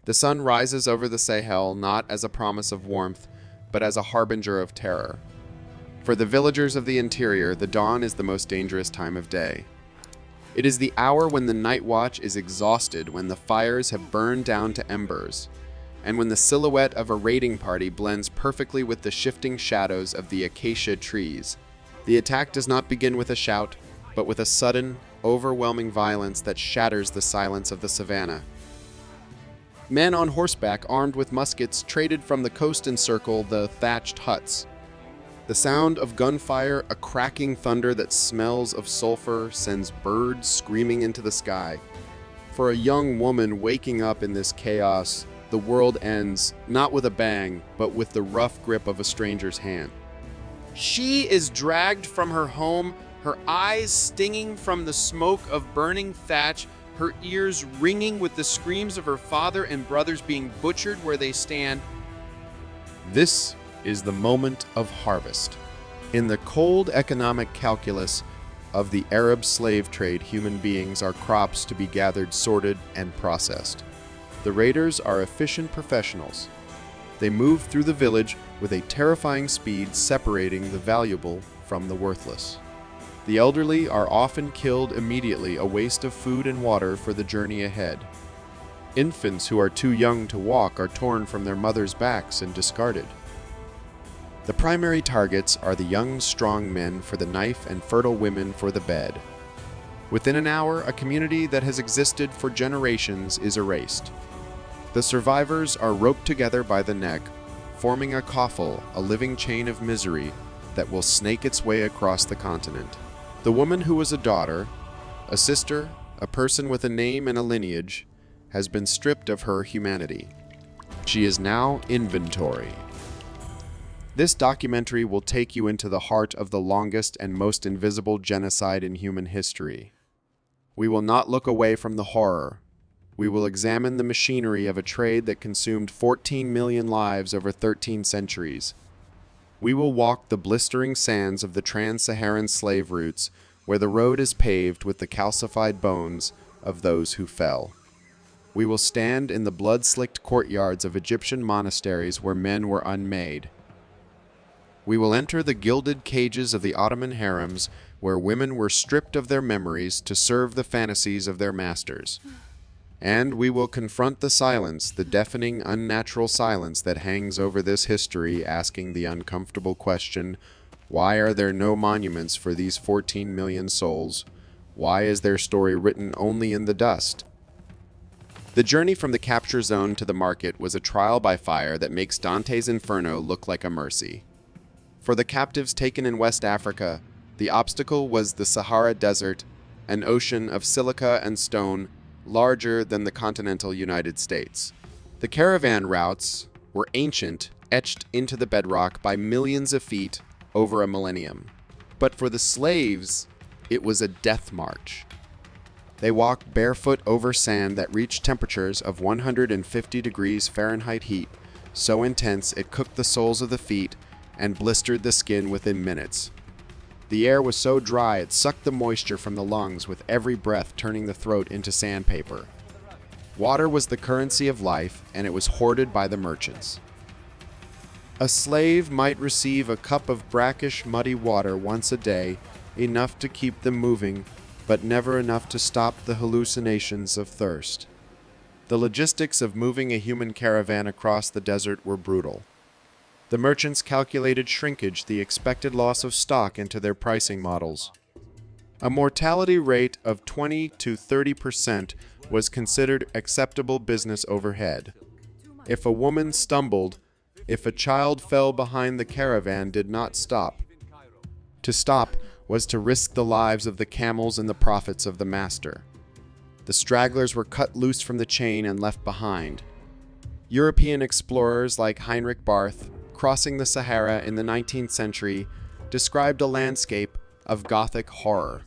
The sun rises over the Sahel not as a promise of warmth, but as a harbinger of terror. For the villagers of the interior, the dawn is the most dangerous time of day. It is the hour when the night watch is exhausted, when the fires have burned down to embers, and when the silhouette of a raiding party blends perfectly with the shifting shadows of the acacia trees. The attack does not begin with a shout, but with a sudden, overwhelming violence that shatters the silence of the savannah. Men on horseback, armed with muskets, traded from the coast encircle the thatched huts. The sound of gunfire, a cracking thunder that smells of sulfur, sends birds screaming into the sky. For a young woman waking up in this chaos, the world ends, not with a bang, but with the rough grip of a stranger's hand. She is dragged from her home, her eyes stinging from the smoke of burning thatch, her ears ringing with the screams of her father and brothers being butchered where they stand. This is the moment of harvest. In the cold economic calculus of the Arab slave trade, human beings are crops to be gathered, sorted, and processed. The raiders are efficient professionals. They move through the village with a terrifying speed, separating the valuable from the worthless. The elderly are often killed immediately, a waste of food and water for the journey ahead. Infants who are too young to walk are torn from their mothers' backs and discarded. The primary targets are the young, strong men for the knife and fertile women for the bed. Within an hour, a community that has existed for generations is erased. The survivors are roped together by the neck, forming a coffle, a living chain of misery that will snake its way across the continent. The woman who was a daughter, a sister, a person with a name and a lineage, has been stripped of her humanity. She is now inventory. This documentary will take you into the heart of the longest and most invisible genocide in human history. We will not look away from the horror. We will examine the machinery of a trade that consumed 14 million lives over 13 centuries. We will walk the blistering sands of the trans-Saharan slave routes, where the road is paved with the calcified bones of those who fell. We will stand in the blood-slicked courtyards of Egyptian monasteries where men were unmade. We will enter the gilded cages of the Ottoman harems, where women were stripped of their memories to serve the fantasies of their masters. And we will confront the silence, the deafening, unnatural silence that hangs over this history, asking the uncomfortable question, why are there no monuments for these 14 million souls? Why is their story written only in the dust? The journey from the capture zone to the market was a trial by fire that makes Dante's Inferno look like a mercy. For the captives taken in West Africa, the obstacle was the Sahara Desert, an ocean of silica and stone larger than the continental United States. The caravan routes were ancient, etched into the bedrock by millions of feet over a millennium. But for the slaves, it was a death march. They walked barefoot over sand that reached temperatures of 150 degrees Fahrenheit heat, so intense it cooked the soles of the feet and blistered the skin within minutes. The air was so dry it sucked the moisture from the lungs, with every breath turning the throat into sandpaper. Water was the currency of life, and it was hoarded by the merchants. A slave might receive a cup of brackish, muddy water once a day, enough to keep them moving, but never enough to stop the hallucinations of thirst. The logistics of moving a human caravan across the desert were brutal. The merchants calculated shrinkage, the expected loss of stock, into their pricing models. A mortality rate of 20 to 30% was considered acceptable business overhead. If a woman stumbled, if a child fell behind, the caravan did not stop. To stop was to risk the lives of the camels and the profits of the master. The stragglers were cut loose from the chain and left behind. European explorers like Heinrich Barth, crossing the Sahara in the 19th century, described a landscape of Gothic horror.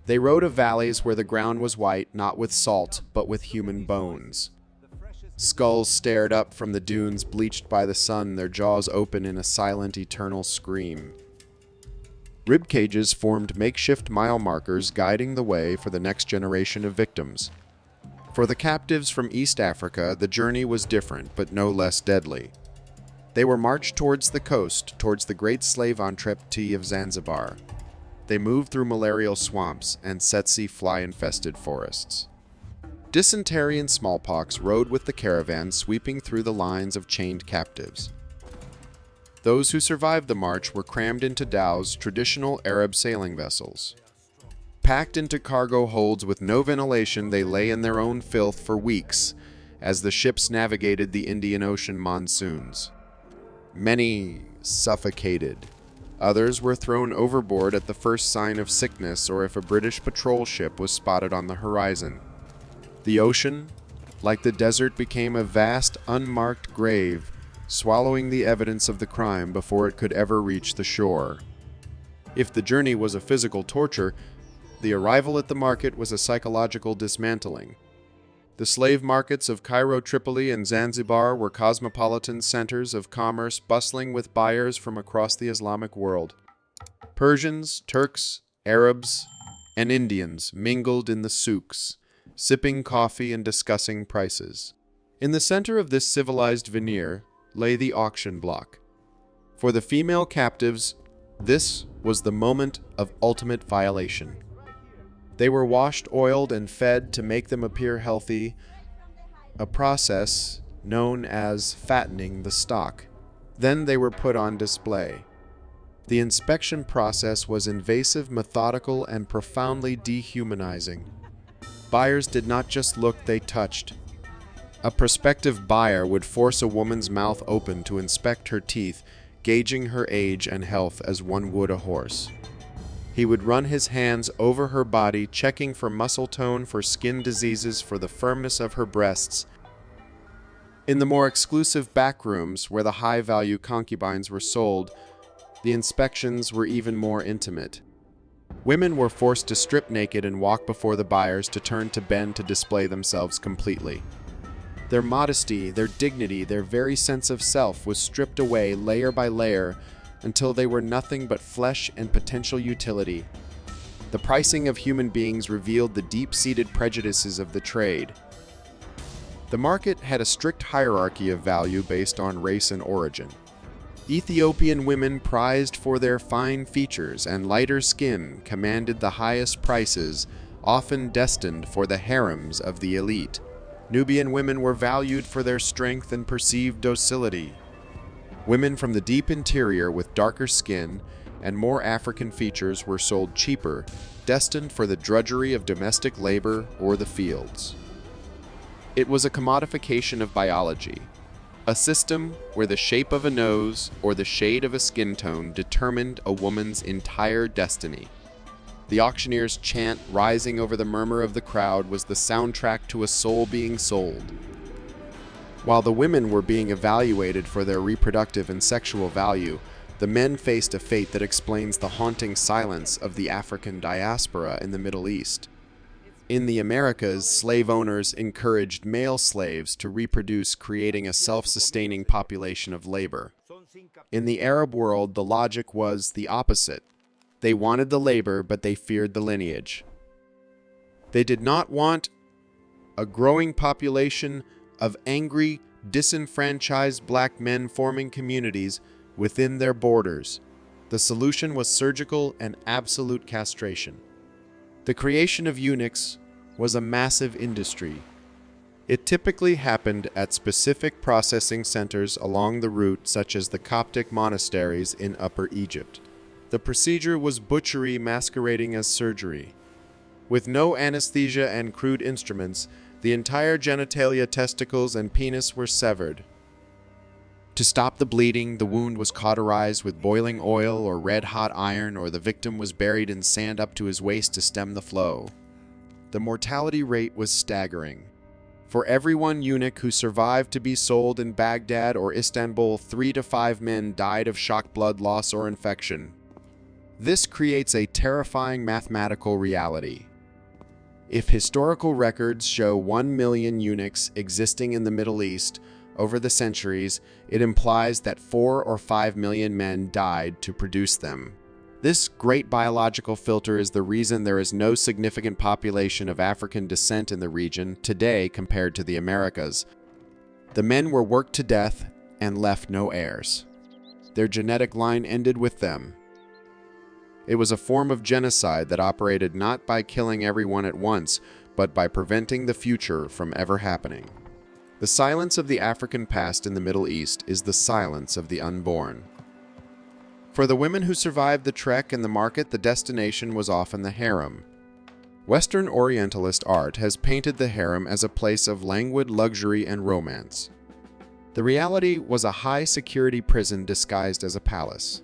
They rode of valleys where the ground was white, not with salt, but with human bones. Skulls stared up from the dunes bleached by the sun, their jaws open in a silent, eternal scream. Rib cages formed makeshift mile markers, guiding the way for the next generation of victims. For the captives from East Africa, the journey was different, but no less deadly. They were marched towards the coast, towards the great slave entrepte of Zanzibar. They moved through malarial swamps and tsetse fly-infested forests. Dysentery and smallpox rode with the caravan, sweeping through the lines of chained captives. Those who survived the march were crammed into dhows, traditional Arab sailing vessels. Packed into cargo holds with no ventilation, they lay in their own filth for weeks as the ships navigated the Indian Ocean monsoons. Many suffocated. Others were thrown overboard at the first sign of sickness or if a British patrol ship was spotted on the horizon. The ocean, like the desert, became a vast, unmarked grave, swallowing the evidence of the crime before it could ever reach the shore. If the journey was a physical torture, the arrival at the market was a psychological dismantling. The slave markets of Cairo, Tripoli, and Zanzibar were cosmopolitan centers of commerce bustling with buyers from across the Islamic world. Persians, Turks, Arabs, and Indians mingled in the souks, sipping coffee and discussing prices. In the center of this civilized veneer lay the auction block. For the female captives, this was the moment of ultimate violation. They were washed, oiled, and fed to make them appear healthy, a process known as fattening the stock. Then they were put on display. The inspection process was invasive, methodical, and profoundly dehumanizing. Buyers did not just look, they touched. A prospective buyer would force a woman's mouth open to inspect her teeth, gauging her age and health as one would a horse. He would run his hands over her body, checking for muscle tone, for skin diseases, for the firmness of her breasts. In the more exclusive back rooms, where the high-value concubines were sold, the inspections were even more intimate. Women were forced to strip naked and walk before the buyers, to turn to bend to display themselves completely. Their modesty, their dignity, their very sense of self was stripped away layer by layer, until they were nothing but flesh and potential utility. The pricing of human beings revealed the deep-seated prejudices of the trade. The market had a strict hierarchy of value based on race and origin. Ethiopian women, prized for their fine features and lighter skin, commanded the highest prices, often destined for the harems of the elite. Nubian women were valued for their strength and perceived docility. Women from the deep interior with darker skin and more African features were sold cheaper, destined for the drudgery of domestic labor or the fields. It was a commodification of biology, a system where the shape of a nose or the shade of a skin tone determined a woman's entire destiny. The auctioneer's chant rising over the murmur of the crowd was the soundtrack to a soul being sold. While the women were being evaluated for their reproductive and sexual value, the men faced a fate that explains the haunting silence of the African diaspora in the Middle East. In the Americas, slave owners encouraged male slaves to reproduce, creating a self-sustaining population of labor. In the Arab world, the logic was the opposite. They wanted the labor, but they feared the lineage. They did not want a growing population of angry, disenfranchised black men forming communities within their borders. The solution was surgical and absolute castration. The creation of eunuchs was a massive industry. It typically happened at specific processing centers along the route, such as the Coptic monasteries in Upper Egypt. The procedure was butchery masquerading as surgery. With no anesthesia and crude instruments, the entire genitalia, testicles, and penis were severed. To stop the bleeding, the wound was cauterized with boiling oil or red-hot iron, or the victim was buried in sand up to his waist to stem the flow. The mortality rate was staggering. For every one eunuch who survived to be sold in Baghdad or Istanbul, 3 to 5 men died of shock, blood loss, or infection. This creates a terrifying mathematical reality. If historical records show 1 million eunuchs existing in the Middle East over the centuries, it implies that 4 or 5 million men died to produce them. This great biological filter is the reason there is no significant population of African descent in the region today compared to the Americas. The men were worked to death and left no heirs. Their genetic line ended with them. It was a form of genocide that operated not by killing everyone at once, but by preventing the future from ever happening. The silence of the African past in the Middle East is the silence of the unborn. For the women who survived the trek and the market, the destination was often the harem. Western Orientalist art has painted the harem as a place of languid luxury and romance. The reality was a high-security prison disguised as a palace.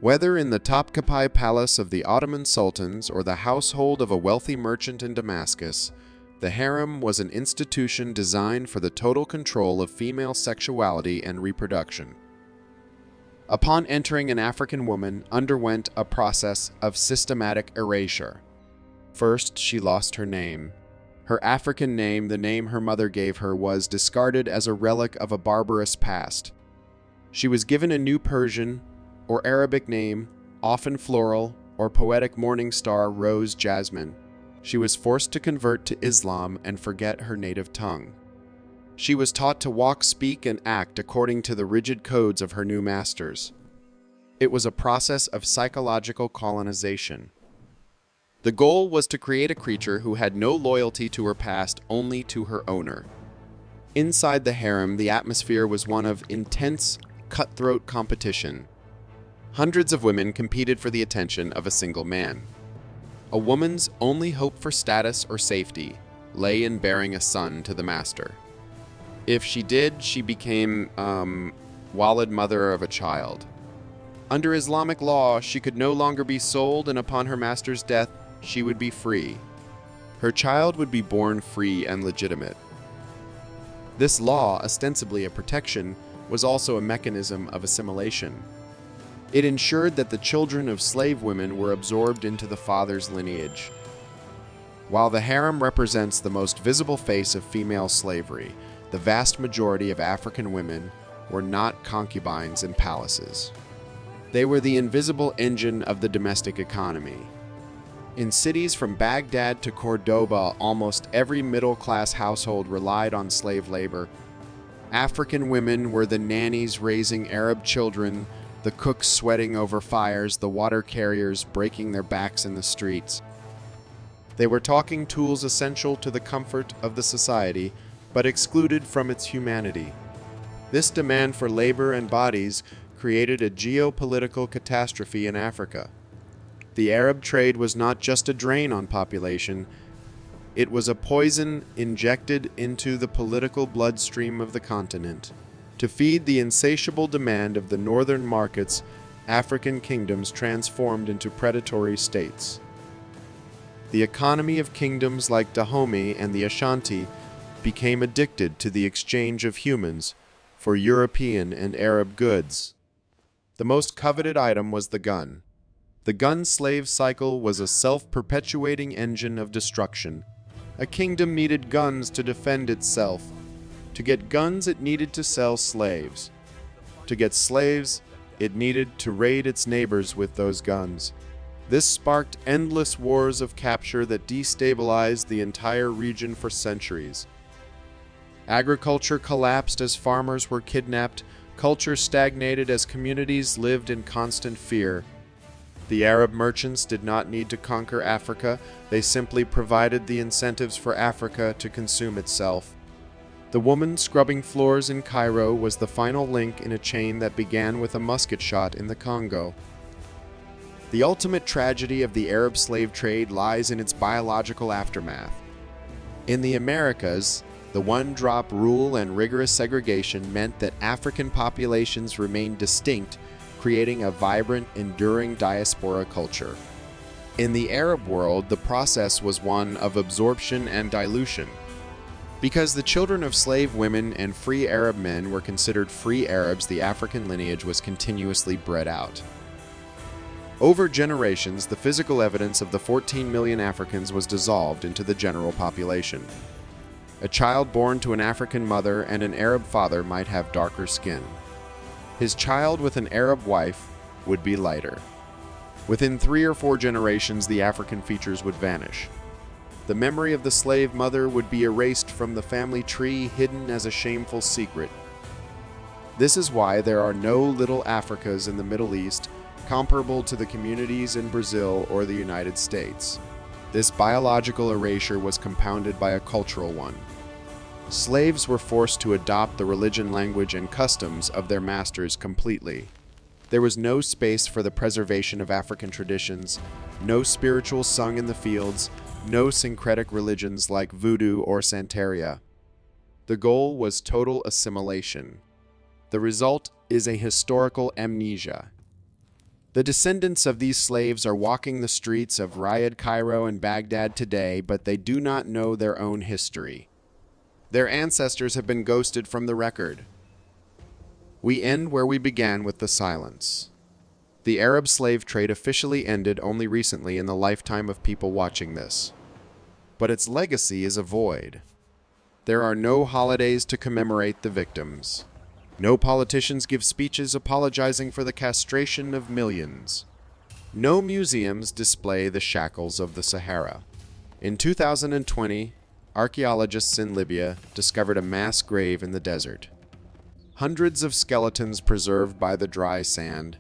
Whether in the Topkapi Palace of the Ottoman sultans or the household of a wealthy merchant in Damascus, the harem was an institution designed for the total control of female sexuality and reproduction. Upon entering, an African woman underwent a process of systematic erasure. First, she lost her name. Her African name, the name her mother gave her, was discarded as a relic of a barbarous past. She was given a new Persian or Arabic name, often floral or poetic morning star, rose, jasmine. She was forced to convert to Islam and forget her native tongue. She was taught to walk, speak, and act according to the rigid codes of her new masters. It was a process of psychological colonization. The goal was to create a creature who had no loyalty to her past, only to her owner. Inside the harem, the atmosphere was one of intense, cutthroat competition. Hundreds of women competed for the attention of a single man. A woman's only hope for status or safety lay in bearing a son to the master. If she did, she became, walid mother of a child. Under Islamic law, she could no longer be sold, and upon her master's death, she would be free. Her child would be born free and legitimate. This law, ostensibly a protection, was also a mechanism of assimilation. It ensured that the children of slave women were absorbed into the father's lineage. While the harem represents the most visible face of female slavery, the vast majority of African women were not concubines in palaces. They were the invisible engine of the domestic economy. In cities from Baghdad to Cordoba, almost every middle-class household relied on slave labor. African women were the nannies raising Arab children, the cooks sweating over fires, the water carriers breaking their backs in the streets. They were talking tools essential to the comfort of the society, but excluded from its humanity. This demand for labor and bodies created a geopolitical catastrophe in Africa. The Arab trade was not just a drain on population, it was a poison injected into the political bloodstream of the continent. To feed the insatiable demand of the northern markets, African kingdoms transformed into predatory states. The economy of kingdoms like Dahomey and the Ashanti became addicted to the exchange of humans for European and Arab goods. The most coveted item was the gun. The gun-slave cycle was a self-perpetuating engine of destruction. A kingdom needed guns to defend itself. To get guns, it needed to sell slaves. To get slaves, it needed to raid its neighbors with those guns. This sparked endless wars of capture that destabilized the entire region for centuries. Agriculture collapsed as farmers were kidnapped. Culture stagnated as communities lived in constant fear. The Arab merchants did not need to conquer Africa, they simply provided the incentives for Africa to consume itself. The woman scrubbing floors in Cairo was the final link in a chain that began with a musket shot in the Congo. The ultimate tragedy of the Arab slave trade lies in its biological aftermath. In the Americas, the one-drop rule and rigorous segregation meant that African populations remained distinct, creating a vibrant, enduring diaspora culture. In the Arab world, the process was one of absorption and dilution. Because the children of slave women and free Arab men were considered free Arabs, the African lineage was continuously bred out. Over generations, the physical evidence of the 14 million Africans was dissolved into the general population. A child born to an African mother and an Arab father might have darker skin. His child with an Arab wife would be lighter. Within 3 or 4 generations, the African features would vanish. The memory of the slave mother would be erased from the family tree, hidden as a shameful secret. This is why there are no little Africas in the Middle East comparable to the communities in Brazil or the United States. This biological erasure was compounded by a cultural one. Slaves were forced to adopt the religion, language, and customs of their masters completely. There was no space for the preservation of African traditions, no spirituals sung in the fields, no syncretic religions like voodoo or Santeria. The goal was total assimilation. The result is a historical amnesia. The descendants of these slaves are walking the streets of Riyadh, Cairo, and Baghdad today, but they do not know their own history. Their ancestors have been ghosted from the record. We end where we began, with the silence. The Arab slave trade officially ended only recently in the lifetime of people watching this. But its legacy is a void. There are no holidays to commemorate the victims. No politicians give speeches apologizing for the castration of millions. No museums display the shackles of the Sahara. In 2020, archaeologists in Libya discovered a mass grave in the desert. Hundreds of skeletons preserved by the dry sand.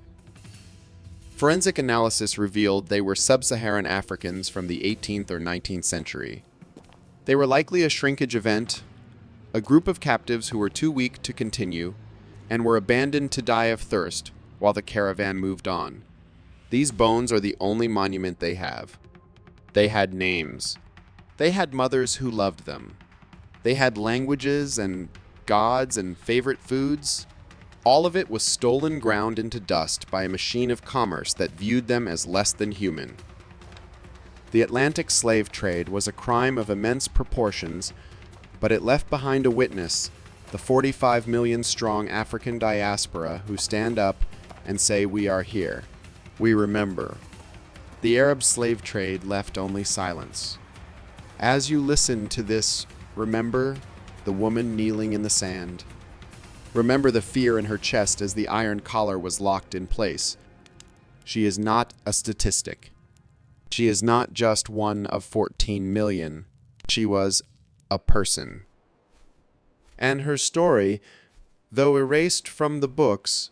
Forensic analysis revealed they were sub-Saharan Africans from the 18th or 19th century. They were likely a shrinkage event, a group of captives who were too weak to continue, and were abandoned to die of thirst while the caravan moved on. These bones are the only monument they have. They had names. They had mothers who loved them. They had languages and gods and favorite foods. All of it was stolen, ground into dust by a machine of commerce that viewed them as less than human. The Atlantic slave trade was a crime of immense proportions, but it left behind a witness, the 45 million strong African diaspora who stand up and say, "We are here. We remember." The Arab slave trade left only silence. As you listen to this, remember the woman kneeling in the sand. Remember the fear in her chest as the iron collar was locked in place. She is not a statistic. She is not just one of 14 million. She was a person. And her story, though erased from the books,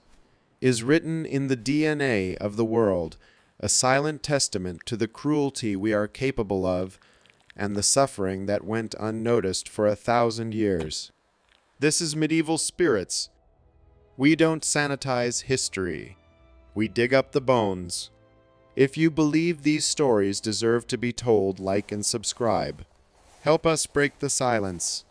is written in the DNA of the world, a silent testament to the cruelty we are capable of and the suffering that went unnoticed for 1,000 years. This is Medieval Spirits. We don't sanitize history. We dig up the bones. If you believe these stories deserve to be told, like and subscribe. Help us break the silence.